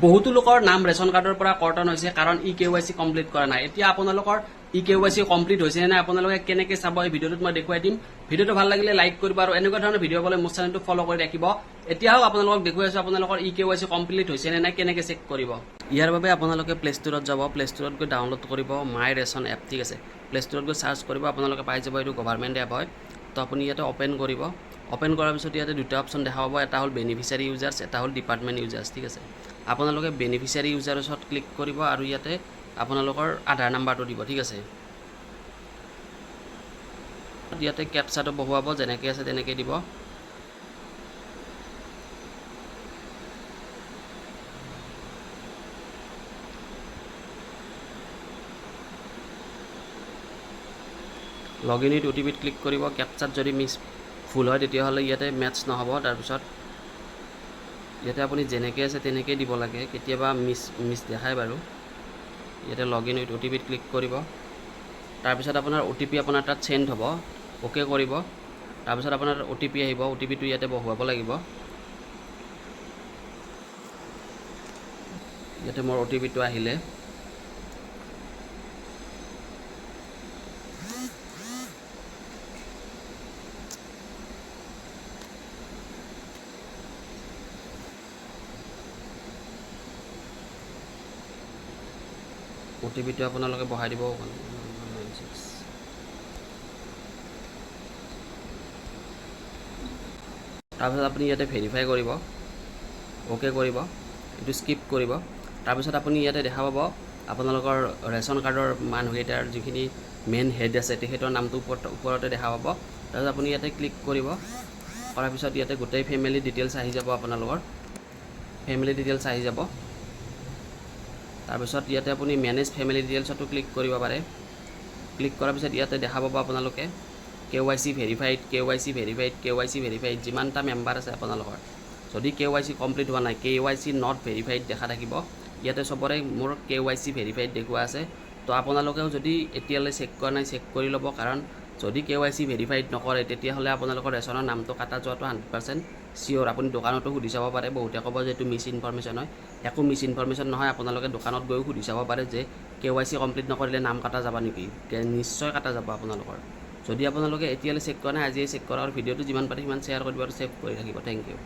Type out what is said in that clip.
বহুতো লোকৰ নাম ৰেচন কাৰ্ডৰ পৰা কৰ্তন হৈছে কাৰণ eKYC কমপ্লিট কৰা নাই। এতিয়া আপোনালোকৰ eKYC কমপ্লিট হৈছে নে নাই আপোনালোকে কেনেকৈ চাব এই ভিডিঅ'টোত মই দেখুৱাই দিম। ভিডিঅ'টো ভাল লাগিলে লাইক কৰিব আৰু এনেকুৱা ধৰণৰ ভিডিঅ' পালে মোৰ চেনেলটো ফ'ল' কৰি ৰাখিব। এতিয়াও আপোনালোকক দেখুৱাই আছো আপোনালোকৰ eKYC কমপ্লিট হৈছে নে নাই কেনেকৈ চেক কৰিব। ইয়াৰ বাবে আপোনালোকে প্লে ষ্ট'ৰত যাব, প্লে ষ্ট'ৰত গৈ ডাউনলোড কৰিব মাই ৰেচন এপ, ঠিক আছে। প্লে ষ্ট'ৰত গৈ চাৰ্চ কৰিব, আপোনালোকে পাই যাব, এইটো গভৰ্ণমেণ্ট এপ হয়। তো আপুনি ইয়াতে অপেন কৰিব, অপেন কৰাৰ পিছত ইয়াতে দুটা অপশ্যন দেখা পাব, এটা হ'ল বেনিফিচিয়াৰী ইউজাৰ্ছ, এটা হ'ল ডিপাৰ্টমেণ্ট ইউজাৰ্ছ, ঠিক আছে। আপোনালোকে বেনিফিচিয়াৰী ইউজাৰ্ছত ক্লিক কৰিব আৰু ইয়াতে আপোনালোকৰ আধাৰ নাম্বাৰটো দিব, ঠিক আছে। ইয়াতে কেপচাটো বহুৱাব, যেনেকৈ আছে তেনেকৈ দিব। লগইন উইথ OTP ক্লিক কৰিব। কেপচাত যদি ভুল হয় তেতিয়াহ'লে ইয়াতে মেটচ নহ'ব। তাৰপিছত ইয়াতে আপুনি যেনেকৈ আছে তেনেকৈ দিব লাগে, কেতিয়াবা মিছ দেখায় বাৰু। ইয়াতে লগইন উইথ OTP ক্লিক কৰিব। তাৰপিছত আপোনাৰ OTP আপোনাৰ তাত চেণ্ড হ'ব, অ'কে কৰিব। তাৰপিছত আপোনাৰ OTP আহিব, OTPটো ইয়াতে বহুৱাব লাগিব। ইয়াতে মোৰ OTPটো আহিলে। OTPটো আপোনালোকে বহাই দিব। তাৰপিছত আপুনি ইয়াতে ভেৰিফাই কৰিব, অ'কে কৰিব, এইটো স্কিপ কৰিব। তাৰপিছত আপুনি ইয়াতে দেখা পাব আপোনালোকৰ ৰেচন কাৰ্ডৰ মানুহকেইটাৰ যিখিনি মেইন হেড আছে তেখেতৰ নামটো ওপৰতে দেখা পাব। তাৰপিছত আপুনি ইয়াতে ক্লিক কৰিব, কৰাৰ পিছত ইয়াতে গোটেই ফেমিলি ডিটেইলছ আহি যাব, আপোনালোকৰ ফেমিলি ডিটেইলছ আহি যাব। তাৰপিছত ইয়াতে আপুনি মেনেজ ফেমিলি ডিটেইলছতো ক্লিক কৰিব পাৰে। ক্লিক কৰাৰ পিছত ইয়াতে দেখা পাব আপোনালোকে KYC verified, KYC verified, KYC verified, যিমানটা মেম্বাৰ আছে আপোনালোকৰ। যদি KYC কমপ্লিট হোৱা নাই, KYC নট ভেৰিফাইড দেখা থাকিব। ইয়াতে চবৰে মোৰ KYC ভেৰিফাইড দেখুওৱা আছে। তো আপোনালোকেও যদি এতিয়ালৈ চেক কৰা নাই চেক কৰি ল'ব, কাৰণ যদি KYC ভেৰিফাইড নকৰে তেতিয়াহ'লে আপোনালোকৰ ৰেচনৰ নামটো কাটা যোৱাটো 100% চিয়'ৰ। আপুনি দোকানতো সুধি চাব পাৰে, বহুতে ক'ব যে এইটো মিছ ইনফৰমেশ্যন হয়। একো মিছ ইনফৰমেশ্যন নহয়, আপোনালোকে দোকানত গৈও সুধি চাব পাৰে যে KYC কমপ্লিট নকৰিলে নাম কাটা যাব নেকি। নিশ্চয় কাটা যাব আপোনালোকৰ। যদি আপোনালোকে এতিয়ালৈ চেক কৰা নাই, আজিয়ে চেক কৰা আৰু ভিডিঅ'টো যিমান পাৰে সিমান শ্বেয়াৰ কৰিব আৰু ছেভ কৰি থাকিব। Thank U.